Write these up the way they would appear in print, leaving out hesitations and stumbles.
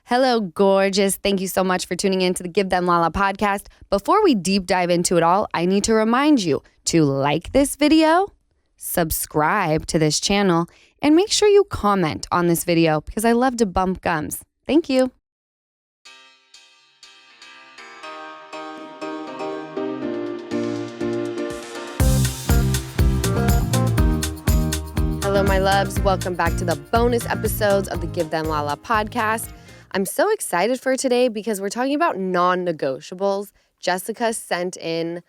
Hello, gorgeous. Thank you so much for tuning in to the Give Them Lala podcast. Before we deep dive into it all, I need to remind you to like this video, subscribe to this channel, and make sure you comment on this video because I love to bump gums. Thank you. Hello, my loves. Welcome back to the bonus episodes of the Give Them Lala podcast. I'm so excited for today because we're talking about non-negotiables. Jessica sent in,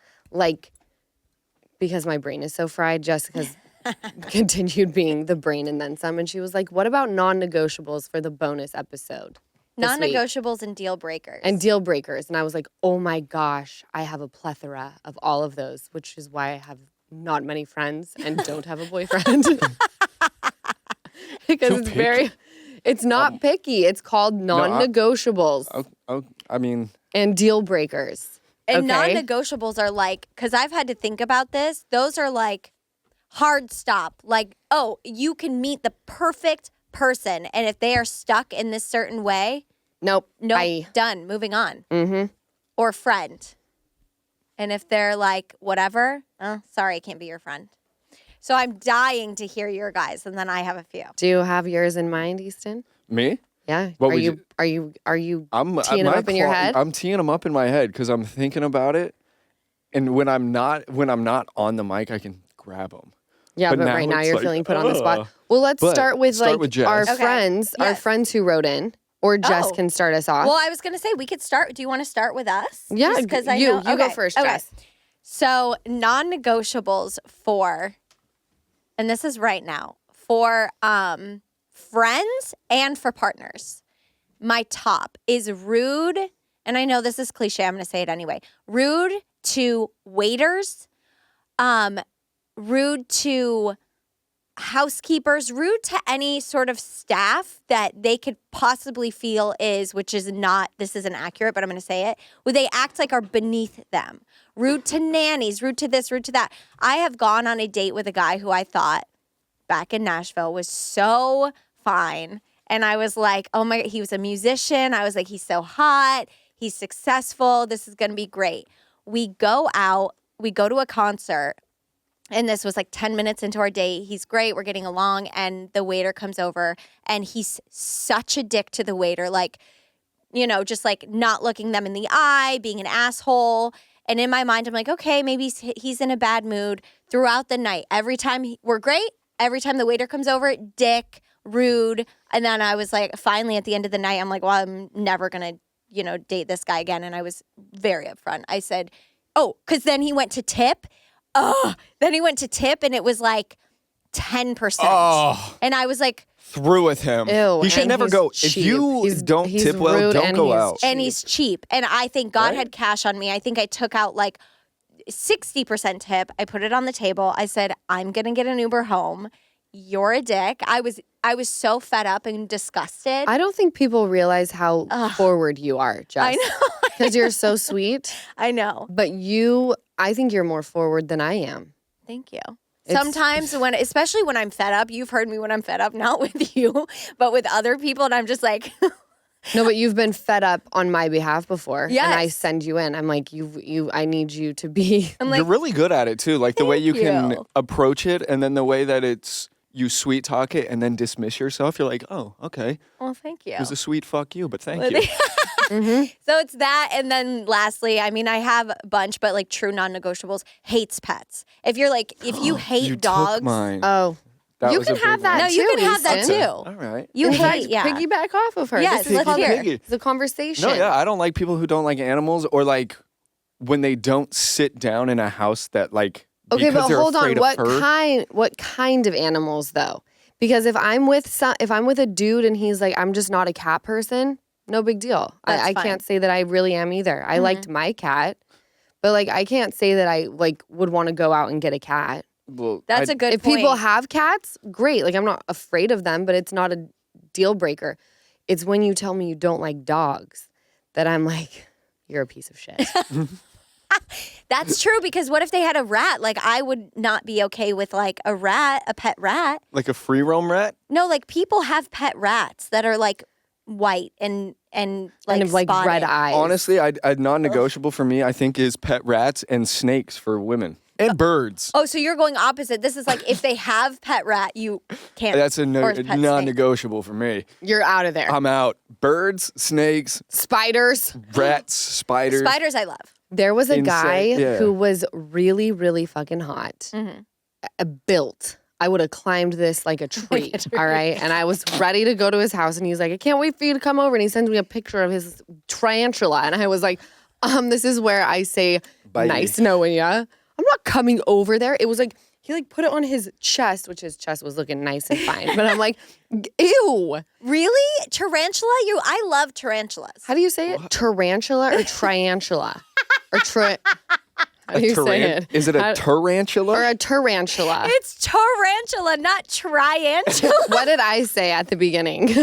because my brain is so fried, Jessica's continued being the brain and then some. And she was like, what about non-negotiables for the bonus episode? Non-negotiables and deal breakers. And deal breakers. And I was like, oh my gosh, I have a plethora of all of those, which is why I have not many friends and don't have a boyfriend. Because it's very... It's not picky. It's called non-negotiables. And deal breakers. And non-negotiables are like, because I've had to think about this, those are like hard stop. Like, oh, you can meet the perfect person. And if they are stuck in this certain way, nope, done, moving on. Mm-hmm. Or friend. And if they're like, whatever, sorry, I can't be your friend. So I'm dying to hear your guys, and then I have a few. Do you have yours in mind, Easton? Me? Yeah. Are you teeing them up in your head? I'm teeing them up in my head because I'm thinking about it, and when I'm not on the mic, I can grab them. Yeah, but right now you're feeling put on the spot. Well, let's start with our friends, our friends who wrote in, or Jess can start us off. Well, I was going to say we could start. Do you want to start with us? Yeah, because you go first, Jess. So non-negotiables for. And this is right now, for friends and for partners. My top is rude, and I know this is cliche, I'm going to say it anyway. Rude to waiters, rude to housekeepers, rude to any sort of staff that they could possibly feel which is not, this isn't accurate, but I'm going to say it, where they act like are beneath them. Rude to nannies, rude to this, rude to that. I have gone on a date with a guy who I thought back in Nashville was so fine. And I was like, oh my God, he was a musician. I was like, he's so hot. He's successful. This is going to be great. We go out, we go to a concert. And this was like 10 minutes into our date. He's great. We're getting along. And the waiter comes over and he's such a dick to the waiter. Like, just like not looking them in the eye, being an asshole. And in my mind, I'm like, okay, maybe he's in a bad mood throughout the night. Every time we're great. Every time the waiter comes over, dick, rude. And then I was like, finally at the end of the night, I'm like, well, I'm never going to, date this guy again. And I was very upfront. I said, because then he went to tip. Then he went to tip and it was like 10%. Oh. And I was like, through with him. Ew, he should never go. Cheap. If you don't tip well, don't go out. And he's cheap. And I think God had cash on me. I think I took out like 60% tip. I put it on the table. I said, I'm going to get an Uber home. You're a dick. I was so fed up and disgusted. I don't think people realize how forward you are, Jess. I know. Because you're so sweet. I know. But I think you're more forward than I am. Thank you. Sometimes especially when I'm fed up, you've heard me when I'm fed up, not with you, but with other people. And I'm just like. No, but you've been fed up on my behalf before. Yes. And I send you in. I'm like, I need you to be. You're really good at it too. Like the way you can approach it and then the way that you sweet talk it and then dismiss yourself. You're like, oh, okay. Well, thank you. It was a sweet fuck you, but thank you. Mm-hmm. So it's that. And then lastly, I have a bunch, but like true non-negotiables, hates pets. If you hate you dogs. Took mine. Oh. You can have that No, too. you can have that Easton. too. All right. You hate, piggyback off of her. Yes, let's hear. It's a conversation. No, yeah, I don't like people who don't like animals or like when they don't sit down in a house that like. Okay, but hold on. What kind of animals though? Because if I'm with a dude and he's like, I'm just not a cat person, no big deal. I can't say that I really am either. I liked my cat, but like I can't say that I like would want to go out and get a cat. Well, that's a good point. If people have cats, great. Like I'm not afraid of them, but it's not a deal breaker. It's when you tell me you don't like dogs that I'm like, you're a piece of shit. That's true, because what if they had a rat? Like, I would not be okay with like a pet rat. Like a free roam rat? No, like people have pet rats that are like white and and Kind like of red spotted. eyes. Honestly, a non-negotiable for me, I think, is pet rats and snakes for women. And birds. Oh, so you're going opposite. This is like if they have pet rat, you can't. That's a or pet snake. non-negotiable for me. You're out of there. I'm out. Birds, snakes, Spiders. rats, spiders. Spiders, I love. There was a guy yeah. who was really, really fucking hot. Built. I would have climbed this like a tree, all right? And I was ready to go to his house, and he's like, I can't wait for you to come over. And he sends me a picture of his tarantula. And I was like, this is where I say, Bye. nice knowing ya. I'm not coming over there. It was like, he like put it on his chest, which his chest was looking nice and fine. But I'm like, ew. Really? Tarantula? I love tarantulas. How do you say it? Tarantula or triantula? Or how do you say it? Is it a tarantula? Or a tarantula. It's tarantula, not triantula. What did I say at the beginning?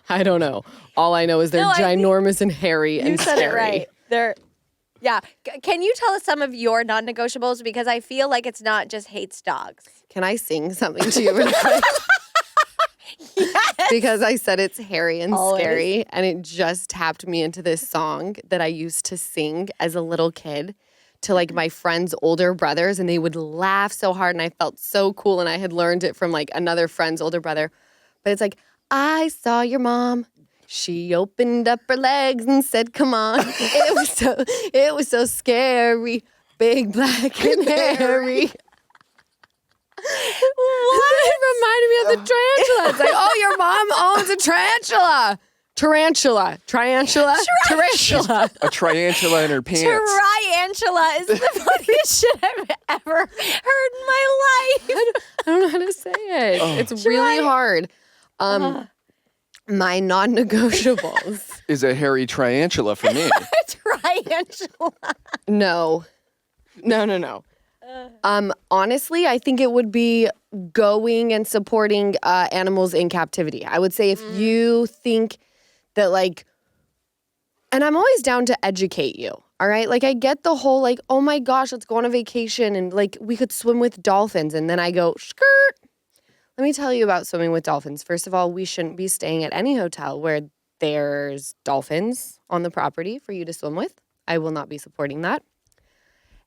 I don't know. All I know is they're ginormous and hairy and You said scary. it right. Yeah. Can you tell us some of your non-negotiables? Because I feel like it's not just hates dogs. Can I sing something to you real quick? Yes. Because I said it's hairy and Always. scary, and it just tapped me into this song that I used to sing as a little kid to like my friends' older brothers, and they would laugh so hard, and I felt so cool, and I had learned it from like another friend's older brother. But it's like, I saw your mom. She opened up her legs and said, come on. It was so scary. Big, black, and hairy. What? It reminded me of the tarantula. It's like, oh, your mom owns a tarantula. Tarantula. Tarantula. A tarantula in her pants. Tarantula is the funniest shit I've ever heard in my life. I don't know how to say it. It's really hard. My non-negotiables. Is a hairy tarantula for me. Tarantula. No. Honestly, I think it would be going and supporting animals in captivity. I would say if you think that like, and I'm always down to educate you. All right. Like I get the whole like, oh my gosh, let's go on a vacation and like we could swim with dolphins. And then I go, skirt. Let me tell you about swimming with dolphins. First of all, we shouldn't be staying at any hotel where there's dolphins on the property for you to swim with. I will not be supporting that.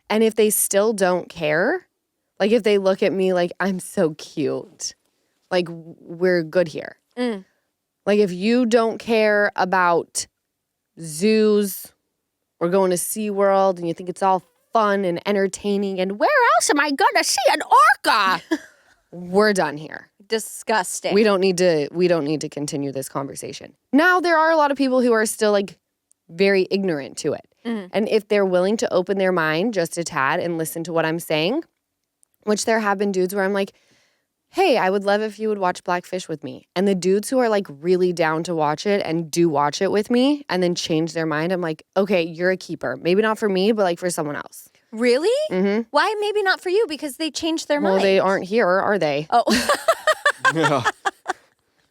And if they still don't care, like if they look at me like I'm so cute, like we're good here. Like if you don't care about zoos or going to SeaWorld and you think it's all fun and entertaining and where else am I going to see an orca? We're done here. Disgusting. We don't need to continue this conversation. Now there are a lot of people who are still like very ignorant to it. And if they're willing to open their mind just a tad and listen to what I'm saying, which there have been dudes where I'm like, hey, I would love if you would watch Blackfish with me. And the dudes who are like really down to watch it and do watch it with me and then change their mind, I'm like, okay, you're a keeper. Maybe not for me, but like for someone else. Really? Mm-hmm. Why maybe not for you? Because they changed their mind. Well, they aren't here, are they? Oh. Yeah.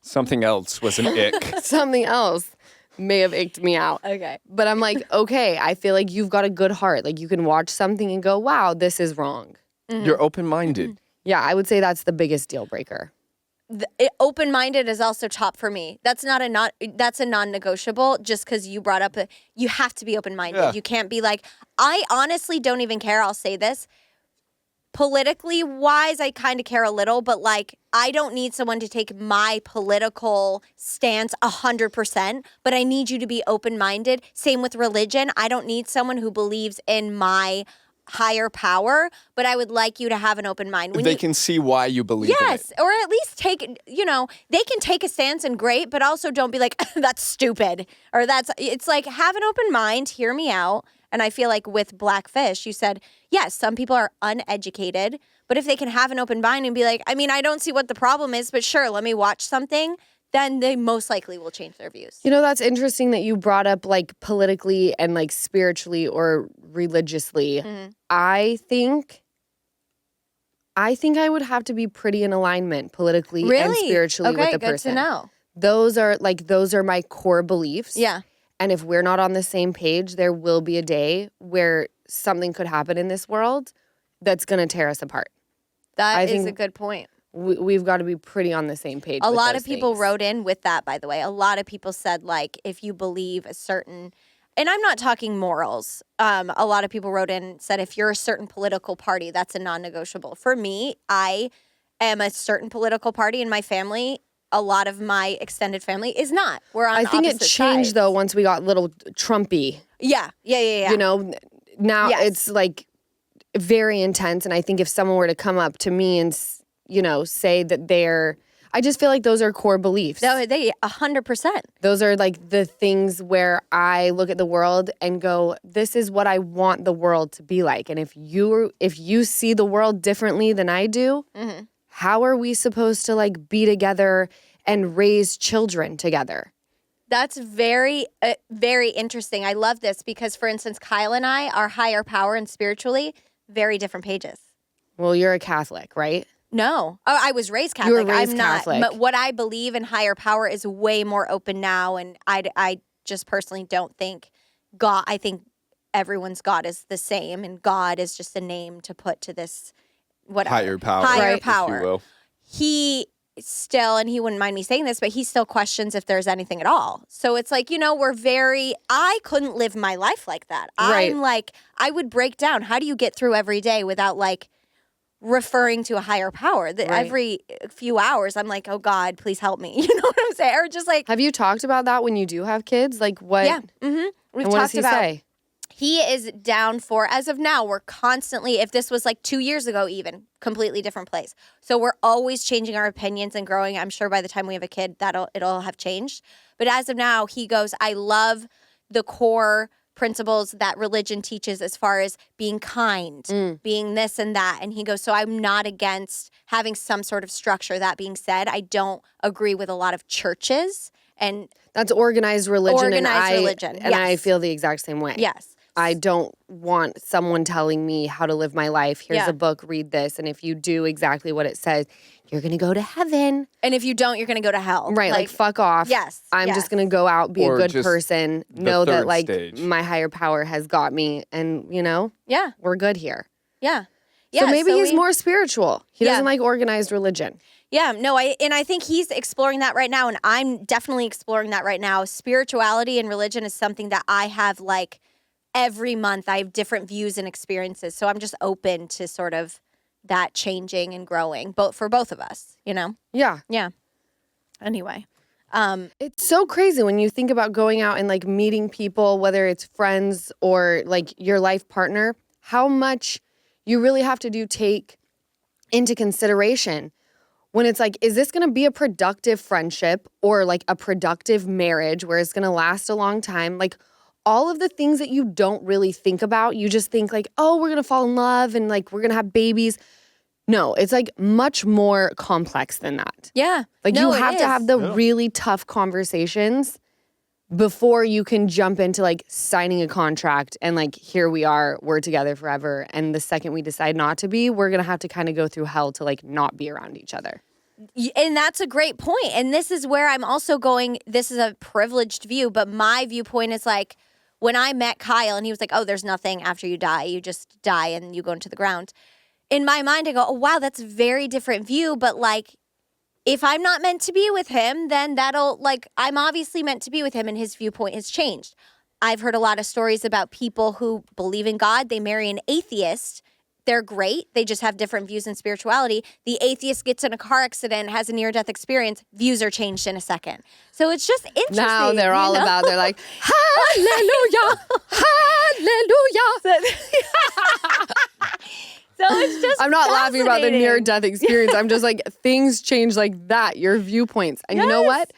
Something else was an ick. Something else may have icked me out. Okay. But I'm like, okay, I feel like you've got a good heart. Like you can watch something and go, wow, this is wrong. You're open-minded. Yeah, I would say that's the biggest deal breaker. Open-minded is also top for me. That's a non-negotiable just because you brought up you have to be open-minded. Yeah. You can't be like, I honestly don't even care. I'll say this. Politically wise, I kind of care a little, but like I don't need someone to take my political stance 100%, but I need you to be open-minded. Same with religion. I don't need someone who believes in my higher power, but I would like you to have an open mind. When They can see why you believe in it. Yes, or at least take, they can take a stance and great, but also don't be like, that's stupid. Or it's like, have an open mind, hear me out. And I feel like with Blackfish, you said, yes, some people are uneducated, but if they can have an open mind and be like, I mean, I don't see what the problem is, but sure, let me watch something, then they most likely will change their views. You know, that's interesting that you brought up like politically and like spiritually or religiously. I think I would have to be pretty in alignment politically and spiritually with the person. Good to know. Those are my core beliefs. Yeah. And if we're not on the same page, there will be a day where something could happen in this world that's going to tear us apart. That I is think a good point. we've got to be pretty on the same page. A with lot those of people things. wrote in with that, by the way. A lot of people said, like, if you believe a certain, and I'm not talking morals. A lot of people wrote in and said, if you're a certain political party, that's a non-negotiable. For me, I am a certain political party in my family. A lot of my extended family is not. We're on I think it opposite changed sides. though once we got little Trumpy. Yeah. You know, now Yes. it's like very intense. And I think if someone were to come up to me and, you know, say that I just feel like those are core beliefs. No, they 100%. Those are like the things where I look at the world and go, this is what I want the world to be like. And if you see the world differently than I do, how are we supposed to like be together and raise children together? That's very, very interesting. I love this because, for instance, Kyle and I, our higher power and spiritually, very different pages. Well, you're a Catholic, right? No. Oh, I was raised Catholic. You were raised I'm not. Catholic. But what I believe in higher power is way more open now. And I just personally don't think God, I think everyone's God is the same. And God is just a name to put to this, whatever. Higher power. Higher If power. you will. He still, and he wouldn't mind me saying this, but he still questions if there's anything at all. So it's like, I couldn't live my life like that. Right. I'm like, I would break down. How do you get through every day without like referring to a higher power? Right. Every few hours, I'm like, oh God, please help me. You know what I'm saying? Or just like, Have you talked about that when you do have kids? Like what? yeah. Mm-hmm. We've And what does talked he about. say? He is down for, as of now, we're constantly, if this was like 2 years ago even, completely different place. So we're always changing our opinions and growing. I'm sure by the time we have a kid, it'll have changed. But as of now, he goes, I love the core principles that religion teaches as far as being kind, being this and that. And he goes, so I'm not against having some sort of structure. That being said, I don't agree with a lot of churches and That's organized religion. Organized religion, And I yes. feel the exact same way. yes. I don't want someone telling me how to live my life. Here's Yeah. a book, read this. And if you do exactly what it says, you're going to go to heaven. And if you don't, you're going to go to hell. Right. Like fuck off. Yes, I'm yes. just going to go out, be Or a good just person, the know that third like stage. my higher power has got me. And, Yeah. we're good here. Yeah. So maybe he's we- more spiritual. He Yeah. doesn't like organized religion. Yeah, no, I think he's exploring that right now, and I'm definitely exploring that right now. Spirituality and religion is something that I have like every month. I have different views and experiences, so I'm just open to sort of that changing and growing, for both of us. Yeah. Yeah. Anyway, It's so crazy when you think about going out and like meeting people, whether it's friends or like your life partner, how much you really have to take into consideration when it's like, is this going to be a productive friendship or like a productive marriage where it's going to last a long time? Like all of the things that you don't really think about, you just think like, oh, we're going to fall in love and like we're going to have babies. No, it's like much more complex than that. yeah, Like No, you it have to is. have the really tough conversations before you can jump into like signing a contract and like here we are, we're together forever. And the second we decide not to be, we're gonna have to kind of go through hell to like not be around each other. And that's a great point. And this is where I'm also going, this is a privileged view, but my viewpoint is like when I met Kyle and he was like, oh, there's nothing after you die. You just die and you go into the ground. In my mind, I go, oh, wow, that's a very different view. But like, if I'm not meant to be with him, then I'm obviously meant to be with him and his viewpoint has changed. I've heard a lot of stories about people who believe in God. They marry an atheist. They're great. They just have different views in spirituality. The atheist gets in a car accident, has a near-death experience. Views are changed in a second. So it's just interesting. Now they're all you know? about, they're like, hallelujah, hallelujah. So it's just I'm not laughing about the fascinating. near-death experience. I'm just like, things change like that, your viewpoints. And you know what?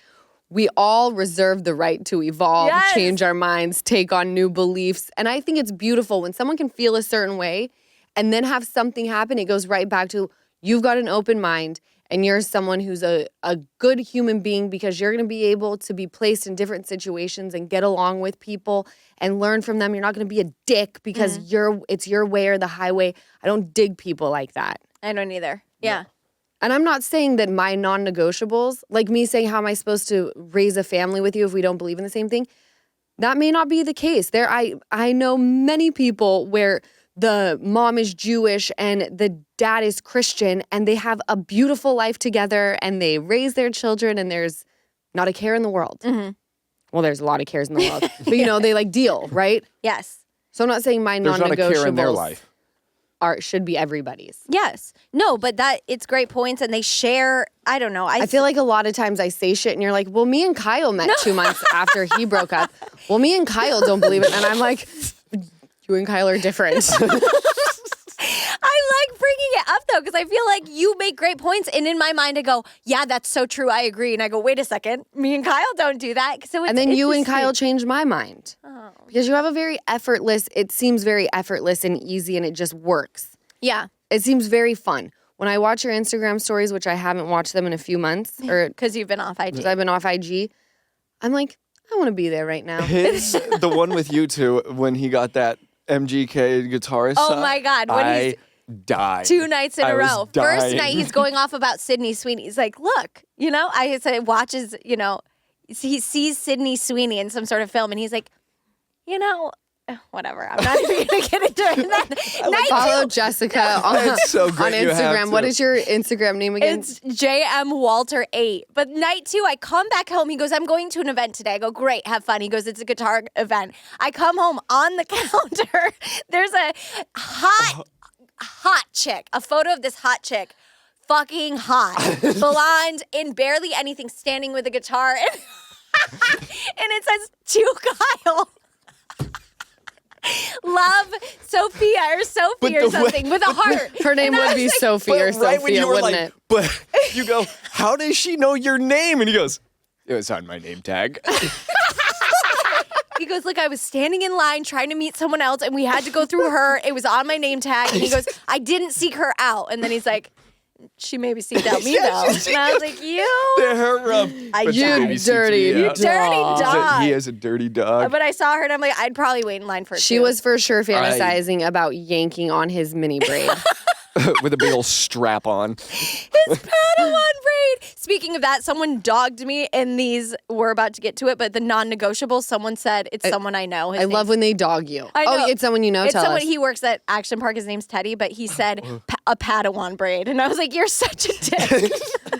We all reserve the right to evolve, Yes. change our minds, take on new beliefs. And I think it's beautiful when someone can feel a certain way and then have something happen. It goes right back to you've got an open mind and you're someone who's a good human being because you're going to be able to be placed in different situations and get along with people and learn from them. You're not going to be a dick because it's your way or the highway. I don't dig people like that. I don't either. Yeah. And I'm not saying that my non-negotiables, like me saying how am I supposed to raise a family with you if we don't believe in the same thing, that may not be the case. I know many people where the mom is Jewish and the dad is Christian and they have a beautiful life together and they raise their children and there's not a care in the world. Mm-hmm. Well, there's a lot of cares in the world. But, you know, they like deal, right? Yes. So I'm not saying my There's not a care in their non-negotiables life. should be everybody's. Yes. No, but it's great points and they share, I don't know. I feel like a lot of times I say shit and you're like, well, me and Kyle met 2 months after he broke up. Well, me and Kyle don't believe it. And I'm like, you and Kyle are different. I like bringing it up though, because I feel like you make great points. And in my mind, I go, yeah, that's so true. I agree. And I go, wait a second. Me and Kyle don't do that. So it's And then you and interesting. Kyle changed my mind. Oh. Because you have a very it seems very effortless and easy and it just works. Yeah. It seems very fun. When I watch your Instagram stories, which I haven't watched them in a few months, or Because you've been off IG. because I've been off IG, I'm like, I want to be there right now. The one with you two, when he got that MGK guitarist. Oh my God. When I died. 2 nights in I a was row. First dying. night, he's going off about Sydney Sweeney. He's like, look, you know, I said, watches, you know, he sees Sydney Sweeney in some sort of film and he's like, you know, whatever. I'm not even going to get into it. Night Follow 2. Jessica on It's so great on you have Instagram. to. What is your Instagram name again? It's JM Walter 8. But night 2, I come back home. He goes, I'm going to an event today. I go, great, have fun. He goes, it's a guitar event. I come home on the counter. There's a hot chick, a photo of this hot chick, fucking hot, blonde, in barely anything, standing with a guitar, and, and it says, to Kyle. Love Sophia or Sophie But or the something with a heart. Her name And I would be was like, Sophie or But right when Sophia, you were wouldn't like, it? but you go, how does she know your name? And he goes, it was on my name tag. He goes, look, I was standing in line trying to meet someone else and we had to go through her. It was on my name tag. And he goes, I didn't seek her out. And then he's like, she maybe seeked out me though. And I was like, But she you maybe seeked dirty me out. dirty dog. He is a dirty dog. But I saw her and I'm like, I'd probably wait in line for it She too. was for sure fantasizing about yanking on his mini braid. With a big old strap on. His Padawan braid. Speaking of that, someone dogged me in these, we're about to get to it, but the non-negotiables, someone said, it's someone I know. I love when they dog you. I know. Oh, it's someone you know. It's Tell someone, us. he works at Action Park. His name's Teddy, but he said a Padawan braid. And I was like, you're such a dick.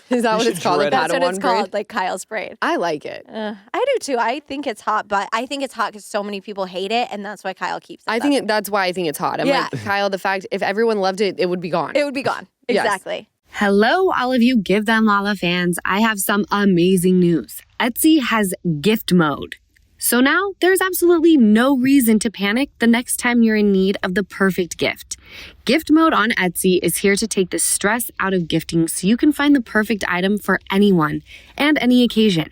Is that what it's called? A dread it. That's what Padawan it's braid? called, like Kyle's braid. I like it. I do too. I think it's hot, but I think it's hot because so many people hate it, and that's why Kyle keeps it. That's why I think it's hot. I'm Yeah. like, Kyle, the fact, if everyone loved it, it would be gone. It would be gone. Yes. Exactly. Hello, all of you Give Them Lala fans. I have some amazing news. Etsy has gift mode. So now there's absolutely no reason to panic the next time you're in need of the perfect gift. Gift mode on Etsy is here to take the stress out of gifting so you can find the perfect item for anyone and any occasion.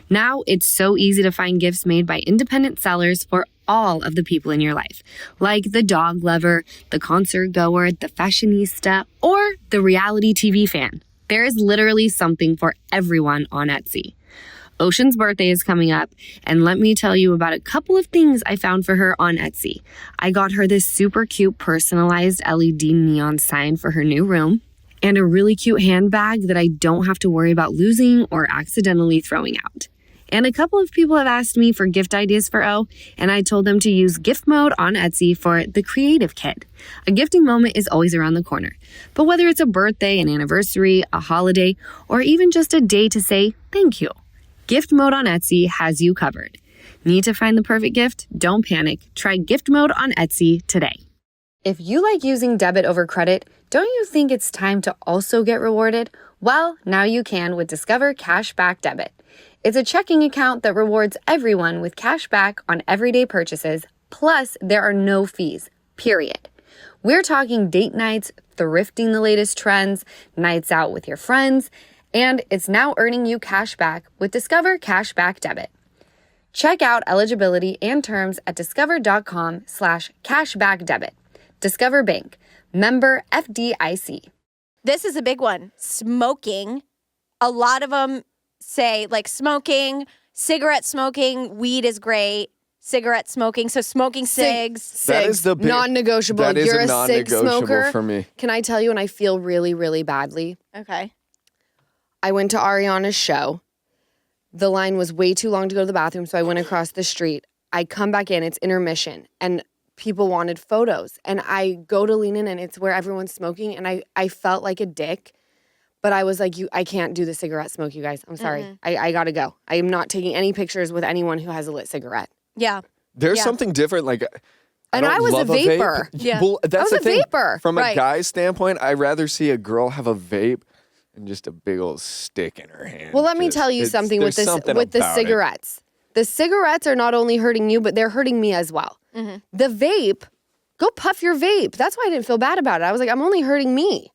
Now it's so easy to find gifts made by independent sellers for all of the people in your life, like the dog lover, the concert goer, the fashionista, or the reality TV fan. There is literally something for everyone on Etsy. Ocean's birthday is coming up, and let me tell you about a couple of things I found for her on Etsy. I got her this super cute personalized LED neon sign for her new room, and a really cute handbag that I don't have to worry about losing or accidentally throwing out. And a couple of people have asked me for gift ideas for O, and I told them to use gift mode on Etsy for the creative kid. A gifting moment is always around the corner. But whether it's a birthday, an anniversary, a holiday, or even just a day to say thank you, gift mode on Etsy has you covered. Need to find the perfect gift? Don't panic. Try gift mode on Etsy today. If you like using debit over credit, don't you think it's time to also get rewarded? Well, now you can with Discover Cashback Debit. It's a checking account that rewards everyone with cash back on everyday purchases, plus there are no fees, period. We're talking date nights, thrifting the latest trends, nights out with your friends, and it's now earning you cash back with Discover Cashback Debit. Check out eligibility and terms at discover.com/cashbackdebit. Discover Bank, member FDIC. This is a big one. Smoking. A lot of them say like smoking, cigarette smoking, weed is great. Cigarette smoking. So smoking cigs. That is the big- non-negotiable. that is You're a a cig non-negotiable smoker. for me. Can I tell you, and I feel really, really badly. Okay. I went to Ariana's show. The line was way too long to go to the bathroom, so I went across the street. I come back in, it's intermission, and people wanted photos. And I go to lean in and it's where everyone's smoking. And I felt like a dick. But I was like, I can't do the cigarette smoke, you guys. I'm sorry. I got to go. I am not taking any pictures with anyone who has a lit cigarette. Yeah. There's something different. Like, And I was a vapor. Yeah. Well, that's I was the a thing. vapor. From a guy's standpoint, I'd rather see a girl have a vape and just a big old stick in her hand. Well, let me tell you something with this with the cigarettes. The cigarettes are not only hurting you, but they're hurting me as well. The vape, go puff your vape. That's why I didn't feel bad about it. I was like, I'm only hurting me.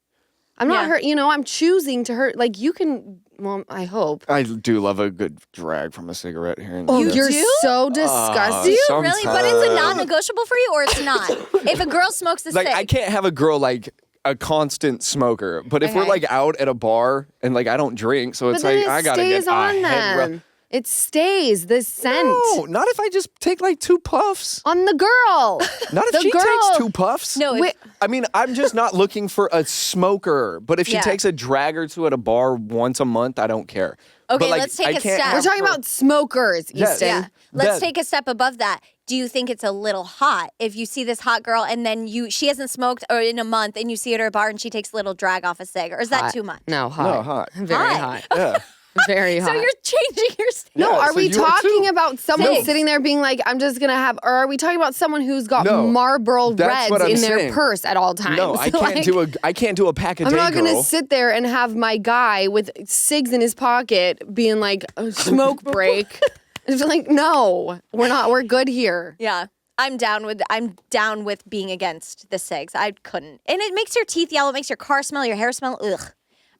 I'm not hurt. You know, I'm choosing to hurt. Like you can. Well, I hope. I do love a good drag from a cigarette here and Oh, there. you're so disgusting. Do you really? But it's a non-negotiable for you, or it's not? If a girl smokes a Like cig. I can't have a girl like a constant smoker. But if we're like out at a bar and like I don't drink, so it's like I gotta get on a head rub. them. It stays the scent. No, not if I just take like 2 puffs. On the girl. Not if The she girl- takes 2 puffs. No, if- I mean, I'm just not looking for a smoker. But if she Yeah. takes a drag or 2 at a bar once a month, I don't care. Okay, but, like, let's take I a can't step. have We're talking her- about smokers, Yes. Easton. Yeah. Let's That- take a step above that. Do you think it's a little hot if you see this hot girl and then she hasn't smoked or in a month and you see her at a bar and she takes a little drag off a cig? Or is that too much? No, hot. No, hot. Very Hot. hot. Yeah. Very hot. So you're changing your No, Yeah, are so we you are talking too. about someone Cigs. sitting there being like, I'm just going to have, or are we talking about someone who's got No, Marlboro that's Reds what I'm in their saying. purse at all times? No, I can't I can't do a pack a I'm day, not going girl. to sit there and have my guy with cigs in his pocket being like, smoke break. It's like, no, we're good here. Yeah. I'm down with being against the cigs. I couldn't. And it makes your teeth yellow, it makes your car smell, your hair smell. Ugh.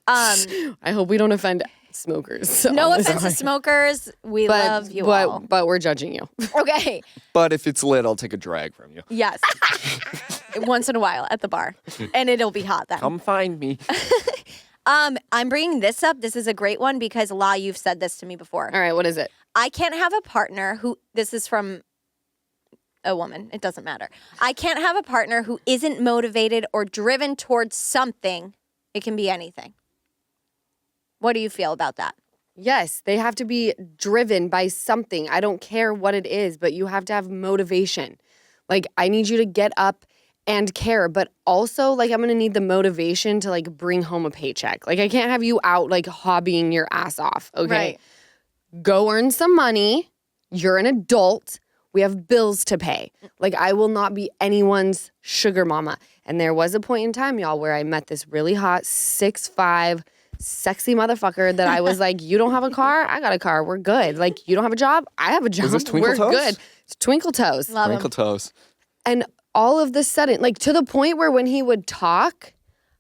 I hope we don't offend smokers. No on this offense to one. smokers. We love you all. But we're judging you. Okay. But if it's lit, I'll take a drag from you. Yes. Once in a while at the bar. And it'll be hot then. Come find me. I'm bringing this up. This is a great one because, La, you've said this to me before. All right, what is it? I can't have a partner who, this is from a woman. It doesn't matter. I can't have a partner who isn't motivated or driven towards something. It can be anything. What do you feel about that? Yes, they have to be driven by something. I don't care what it is, but you have to have motivation. Like, I need you to get up and care, but also, like, I'm going to need the motivation to, like, bring home a paycheck. Like, I can't have you out, like, hobbying your ass off, okay? Right. Go earn some money. You're an adult. We have bills to pay. Like, I will not be anyone's sugar mama. And there was a point in time, y'all, where I met this really hot 6'5", sexy motherfucker that I was like, you don't have a car? I got a car. We're good. Like, you don't have a job? I have a job. this Twinkle We're Toes? good. It's Twinkle Toes. Love Twinkle him. toes. And all of the sudden, like, to the point where when he would talk,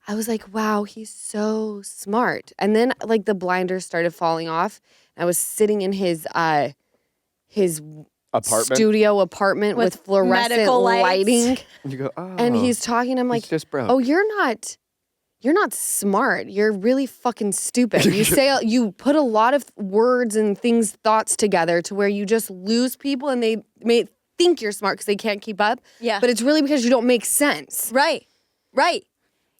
I was like, wow, he's so smart. And then, like, the blinders started falling off. I was sitting in his Apartment. studio apartment with fluorescent medical lights. lighting. You go, oh. And he's talking. I'm like, he's just broke. oh, you're not smart. You're really fucking stupid. You put a lot of words and thoughts together to where you just lose people and they may think you're smart because they can't keep up. Yeah. But it's really because you don't make sense. Right. Right.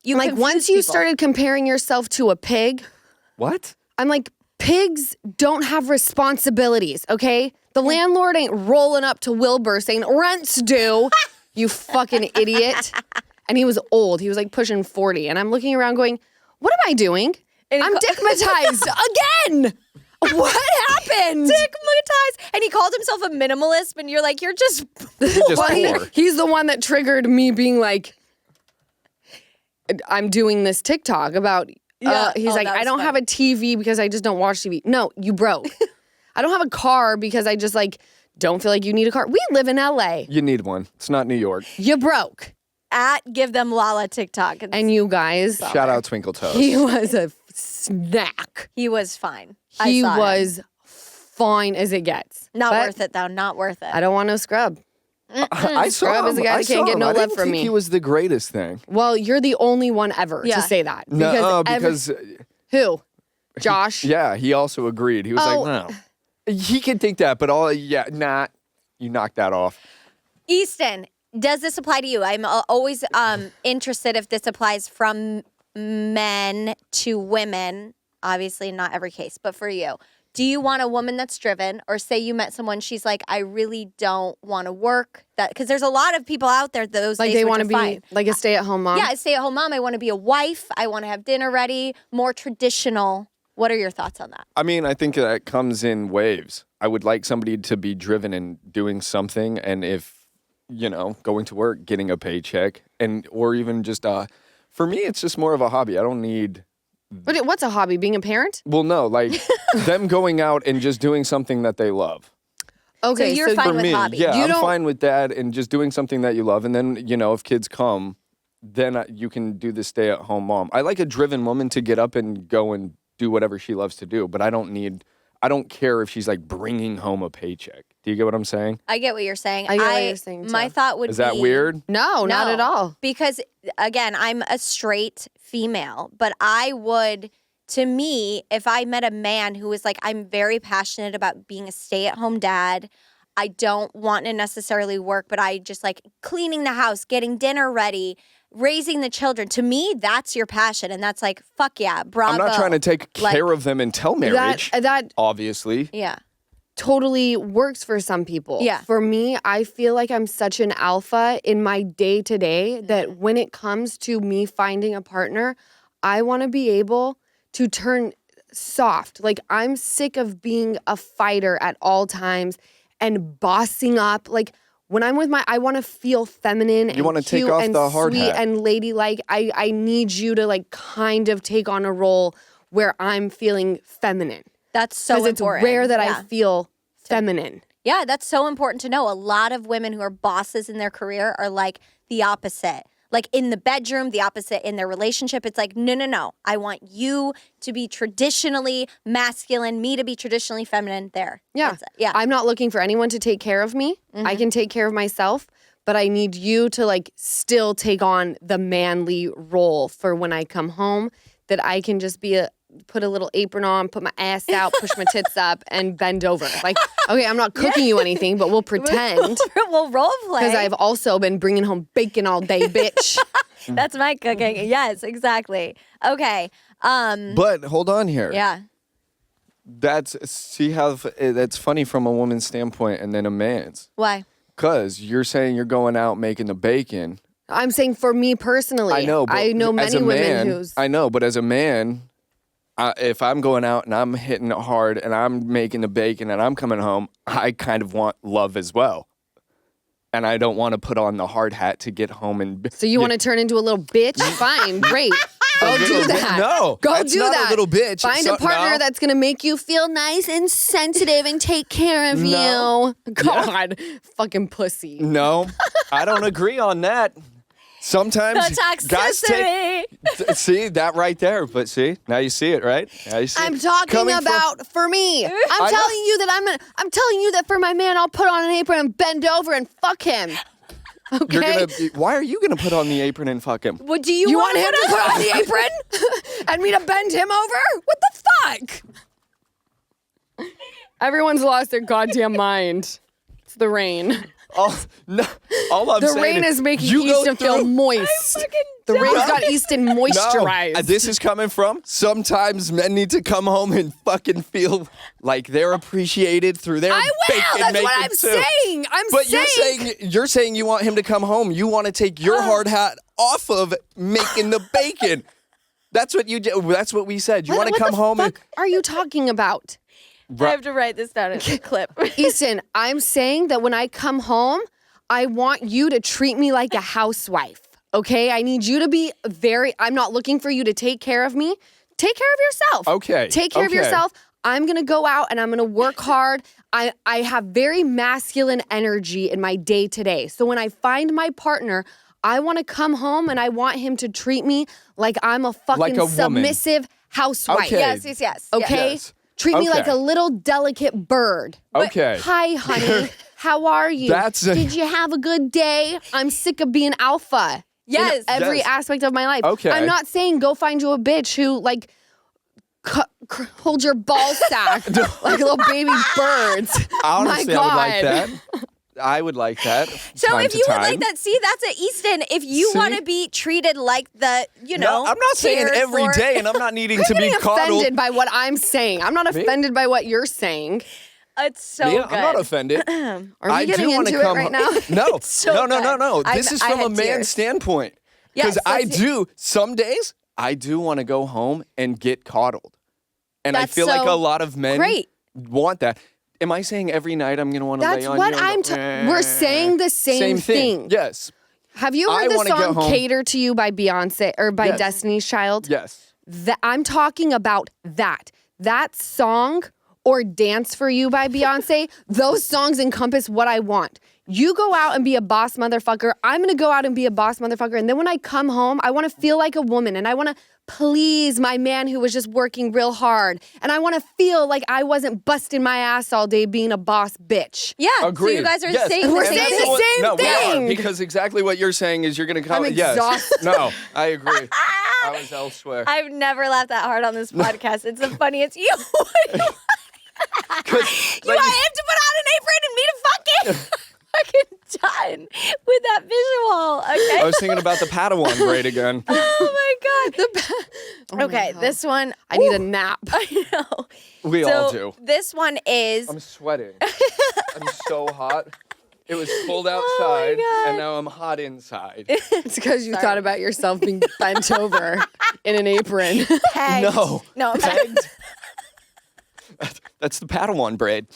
You Like, confuse once you people. started comparing yourself to a pig, What? I'm like, pigs don't have responsibilities, okay? The landlord ain't rolling up to Wilbur saying, rent's due, you fucking idiot. And he was old. He was like pushing 40. And I'm looking around going, what am I doing? And he I'm digmatized again. What happened? Stigmatized. And he called himself a minimalist, but you're like, you're just Just Well, poor. he's the one that triggered me being like, I'm doing this TikTok about, Yeah. he's Oh, like, that I was don't fun. have a TV because I just don't watch TV. No, you broke. I don't have a car because I just like don't feel like you need a car. We live in LA. You need one. It's not New York. You broke. at Give Them Lala TikTok. And you guys, Shout out Twinkle Toes. he was a snack. He was fine. He I saw him. was fine as it gets. Not But worth it, though. Not worth it. I don't want no scrub. I saw Scrub him. is a guy I that can't saw get him. no I love didn't from think me. He was the greatest thing. Well, you're the only one ever Yeah. to say that. No, ev- because who? Josh? yeah, he also agreed. He was Oh. like, no, he can think that, but you knocked that off. Easton, does this apply to you? I'm always interested if this applies from men to women. Obviously, not every case, but for you. Do you want a woman that's driven, or say you met someone, she's like, I really don't want to work? That because there's a lot of people out there those like days they want to be fine. like a stay-at-home mom. Yeah, a stay-at-home mom. I want to be a wife. I want to have dinner ready. More traditional. What are your thoughts on that? I mean, I think that comes in waves. I would like somebody to be driven in doing something, and if, going to work, getting a paycheck, or even just, for me, it's just more of a hobby. I don't need... But what's a hobby? Being a parent? Well, no, like them going out and just doing something that they love. Okay, so you're fine For with me, hobby. yeah, You I'm don't- fine with that and just doing something that you love. And then, if kids come, then you can do the stay-at-home mom. I like a driven woman to get up and go and do whatever she loves to do, but I don't care if she's like bringing home a paycheck. Do you get what I'm saying? I get what you're saying. I get what you're saying, too. My thought would be... Is that weird? No, not at all. Because, again, I'm a straight female, but I would... To me, if I met a man who was like, I'm very passionate about being a stay-at-home dad, I don't want to necessarily work, but I just like cleaning the house, getting dinner ready, raising the children. To me, that's your passion. And that's like, fuck yeah, bravo. I'm not trying to take care of them until marriage, That obviously. Yeah. totally works for some people. Yeah. For me, I feel like I'm such an alpha in my day-to-day that when it comes to me finding a partner, I want to be able to turn soft. Like, I'm sick of being a fighter at all times and bossing up. Like, when I'm with I want to feel feminine and want to take cute off and the hard sweet hat. and ladylike. I need you to like kind of take on a role where I'm feeling feminine. That's so Because it's important. rare that Yeah. I feel feminine. Yeah, that's so important to know. A lot of women who are bosses in their career are like the opposite. Like in the bedroom, the opposite in their relationship. It's like, no. I want you to be traditionally masculine, me to be traditionally feminine. There. Yeah. That's it. Yeah. I'm not looking for anyone to take care of me. I can take care of myself, but I need you to like still take on the manly role for when I come home, that I can just be put a little apron on, put my ass out, push my tits up, and bend over. Like, okay, I'm not cooking you anything, but we'll pretend. We'll role play. Because I've also been bringing home bacon all day, bitch. That's my cooking. Yes, exactly. Okay. But hold on here. Yeah. See how that's funny from a woman's standpoint and then a man's. Why? Because you're saying you're going out making the bacon. I'm saying for me personally. I know, but I know as many a women man, who's... I know, but as a man, if I'm going out and I'm hitting it hard and I'm making the bacon and I'm coming home, I kind of want love as well. And I don't want to put on the hard hat to get home and... So you want to turn into a little bitch? Fine, great. Go do that. No, Go that's do not that. a little bitch. Find a partner that's going to make you feel nice and sensitive and take care of No. you. God, fucking pussy. No, I don't agree on that. Sometimes The toxicity. guys take... See, that right there. But see, now you see it, right? Now you see I'm it. talking Coming from- about for me. I I'm know. telling you that I'm telling you that for my man, I'll put on an apron and bend over and fuck him. Okay. Why are you gonna put on the apron and fuck him? Well, do you, You want want him to put on the apron and me to bend him over? What the fuck? Everyone's lost their goddamn mind. It's the rain. All I'm The saying rain is making you go Easton feel through- moist. The rain's got Easton moisturized. No, this is coming from sometimes men need to come home and fucking feel like they're appreciated through their I will. bacon That's making what I'm too. saying. But you're saying you want him to come home. You want to take your hard hat off of making the bacon. That's what you. That's what we said. You want to What come the home fuck are you talking about? I have to write this down in a clip. Easton, I'm saying that when I come home, I want you to treat me like a housewife. Okay? I need you to be I'm not looking for you to take care of me. Take care of yourself. Okay. Take care of yourself. I'm going to go out and I'm going to work hard. I have very masculine energy in my day to day. So when I find my partner, I want to come home and I want him to treat me like I'm a fucking Like a woman. submissive housewife. Okay. Yes. Okay? Yes. Treat me like Okay. a little delicate bird. Okay. Hi, honey. How are you? Did you have a good day? I'm sick of being alpha. Yes. In every Yes. aspect of my life. Okay. I'm not saying go find you a bitch who like hold your ball sack like little baby birds. Honestly, My I would like God. that. I would like that. So time if to you would time. like that, see, that's a Easton. If you See? want to be treated like the, No, I'm not saying cared every for- day, and I'm not needing to be Getting coddled. offended by what I'm saying. I'm not offended by what you're saying. It's so Me, good. I'm not offended. Are we I getting do want to into it come right now? No, so no. good. This is I from a had man's tears. standpoint. Yes, Because I let's do, some days, I do want to go home and get coddled. And That's I feel like so a lot of men great. want that. Am I saying every night I'm going to want to lay That's on what you? and go, we're saying the same thing. Yes. Have you I heard the wanna get song home. "Cater to You" by Beyonce or by Yes. Destiny's Child? Yes. I'm talking about that. That song or "Dance for You" by Beyonce. Those songs encompass what I want. You go out and be a boss motherfucker. I'm gonna go out and be a boss motherfucker. And then when I come home, I wanna feel like a woman and I wanna please my man who was just working real hard. And I wanna feel like I wasn't busting my ass all day being a boss bitch. Yeah. Agreed. So you guys are Yes. saying We're the saying same the thing. same No, we thing. are, because exactly what you're saying is you're going to come. I'm Yes. exhausted. No, I agree. I was elsewhere. I've never laughed that hard on this podcast. It's the funniest. You have to put on an apron and meet a fucking done with that visual. Okay. I was thinking about the Padawan braid again. Oh my god. Oh my Okay, God. this one. I need a nap. I know. We So all do. this one is. I'm sweating. I'm so hot. It was cold Oh outside, God. and now I'm hot inside. It's because you thought about yourself being bent over in an apron. Pegged. No. No. Pegged. That's the Padawan braid.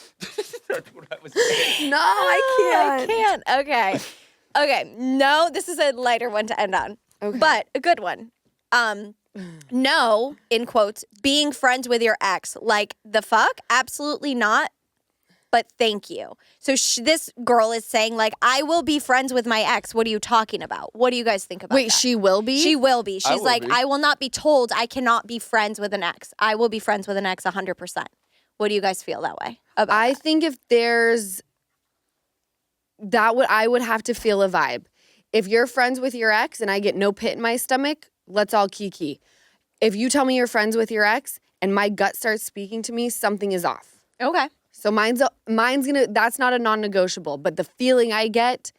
That's what I was saying. No, I I can't. Okay. Okay. No, this is a lighter one to end on. Okay. But a good one. No, in quotes, being friends with your ex. Like the fuck? Absolutely not. But thank you. So this girl is saying like, I will be friends with my ex. What are you talking about? What do you guys think about Wait, that? she will be? She will be. I She's will like, be. I will not be told I cannot be friends with an ex. I will be friends with an ex 100%. What do you guys feel that way about I that? think if there's I would have to feel a vibe. If you're friends with your ex and I get no pit in my stomach, let's all kiki. If you tell me you're friends with your ex and my gut starts speaking to me, something is off. Okay. So mine's gonna, that's not a non-negotiable, but the feeling I get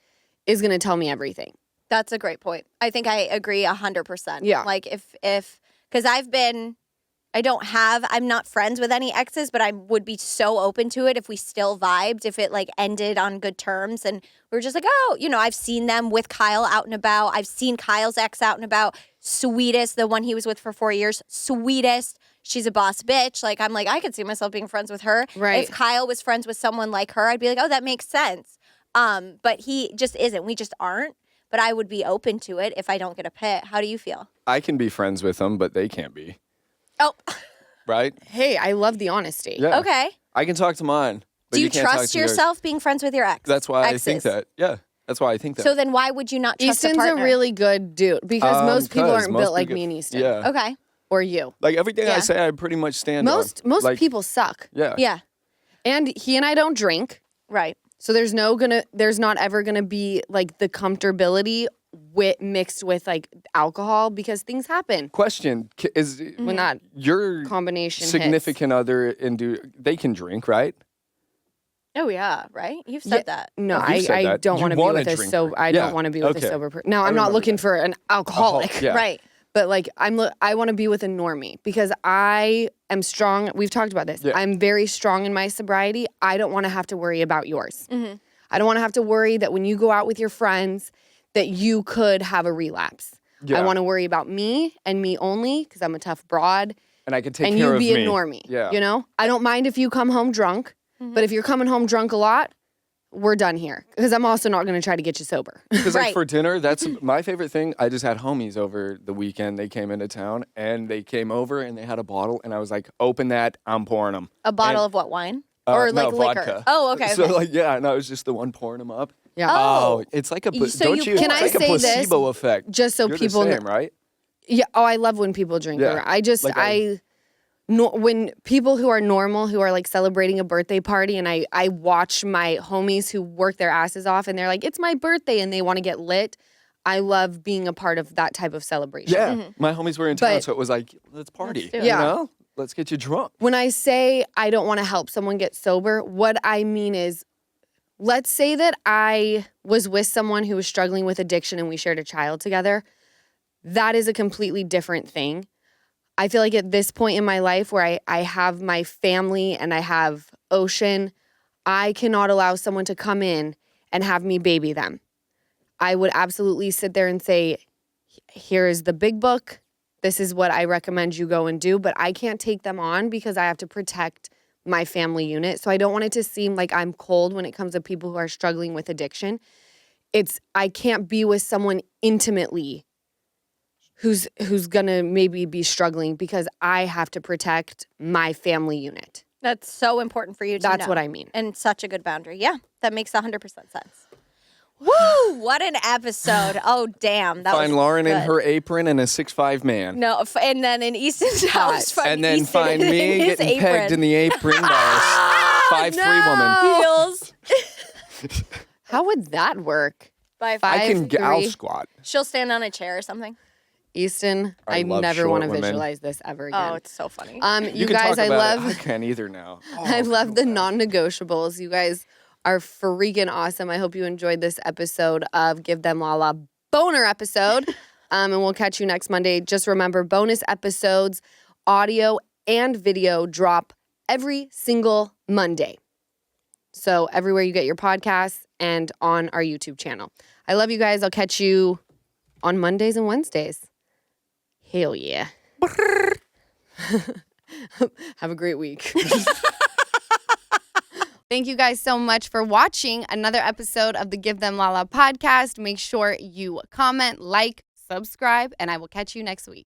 is gonna tell me everything. That's a great point. I think I agree 100%. Yeah. Like because I'm not friends with any exes, but I would be so open to it if we still vibed, if it like ended on good terms and we were just like, oh, I've seen them with Kyle out and about. I've seen Kyle's ex out and about. Sweetest, the one he was with for 4 years. Sweetest. She's a boss bitch. Like, I'm like, I could see myself being friends with her. Right. If Kyle was friends with someone like her, I'd be like, oh, that makes sense. But he just isn't. We just aren't. But I would be open to it if I don't get a pit. How do you feel? I can be friends with them, but they can't be. Oh, Right? Hey, I love the honesty. Yeah. okay. I can talk to mine. But Do you can't talk trust to yours. yourself being friends with your ex? That's why I think exes? that. Yeah. That's why I think that. So then why would you not trust Easton's a a partner? really good dude because most people 'cause aren't most built like people- me and Easton. Yeah. Okay. Or you. Like everything Yeah. I say, I pretty much stand on. Most Like, people suck. Yeah. Yeah. And he and I don't drink. Right. So there's not ever gonna be like the comfortability mixed with like alcohol because things happen Question is when that your combination significant other they can drink, right? Oh yeah. Right. You've said that. No, You've said I that. don't You want to be wanna with a drink so her. I Yeah. don't want to be with Okay. a sober person. Now I I'm not remember looking that. for an alcoholic, Yeah. Right. but like I want to be with a normie because I am strong. We've talked about this. Yeah. I'm very strong in my sobriety. I don't want to have to worry about yours. Mm-hmm. I don't want to have to worry that when you go out with your friends that you could have a relapse. Yeah. I want to worry about me and me only because I'm a tough broad. And I can take And care you of be me. a normie. Yeah. You know? I don't mind if you come home drunk, Mm-hmm. but if you're coming home drunk a lot, we're done here. Because I'm also not going to try to get you sober. Because like Right. for dinner, that's my favorite thing. I just had homies over the weekend. They came into town and they came over and they had a bottle and I was like, open that, I'm pouring them. A bottle of what wine? Or no, like liquor. vodka. Oh, okay. So okay. like, yeah, no, it was just the one pouring them up. Yeah. Oh. It's like a So don't you you? Can it's I like a say this placebo effect. just so You're people the know- same, right? Yeah. Oh, I love when people drink. Yeah. liquor. I just, Like when people who are normal, who are like celebrating a birthday party, and I watch my homies who work their asses off and they're like, it's my birthday, and they want to get lit. I love being a part of that type of celebration. Yeah, my homies were in town, But- so it was like, let's party. do it. Yeah. You know? Let's get you drunk. When I say I don't want to help someone get sober, what I mean is let's say that I was with someone who was struggling with addiction and we shared a child together. That is a completely different thing. I feel like at this point in my life where I have my family and I have Ocean, I cannot allow someone to come in and have me baby them. I would absolutely sit there and say, here is the big book. This is what I recommend you go and do. But I can't take them on because I have to protect my family unit. So I don't want it to seem like I'm cold when it comes to people who are struggling with addiction. I can't be with someone intimately who's gonna maybe be struggling because I have to protect my family unit. That's so important for you to know. That's what I mean. And such a good boundary. Yeah, that makes 100% sense. Woo! What an episode. Oh, damn. That Find was Lauren in good. her apron and a 6'5" man. No, and then in Easton's house, find And then Easton find in me his getting apron. pegged in the apron by a 5'3" woman. Heels. How would that work? By I can 5'3". I'll squat. She'll stand on a chair or something. Easton, I I love never short want to women. visualize this ever again. Oh, it's so funny. You can guys, talk I about love it. I can't either now. Oh, I love the non-negotiables. You guys are freaking awesome. I hope you enjoyed this episode of Give Them Lala boner episode. And we'll catch you next Monday. Just remember, bonus episodes, audio and video drop every single Monday. So everywhere you get your podcasts and on our YouTube channel. I love you guys. I'll catch you on Mondays and Wednesdays. Hell yeah. Have a great week. Thank you guys so much for watching another episode of the Give Them Lala podcast. Make sure you comment, like, subscribe, and I will catch you next week.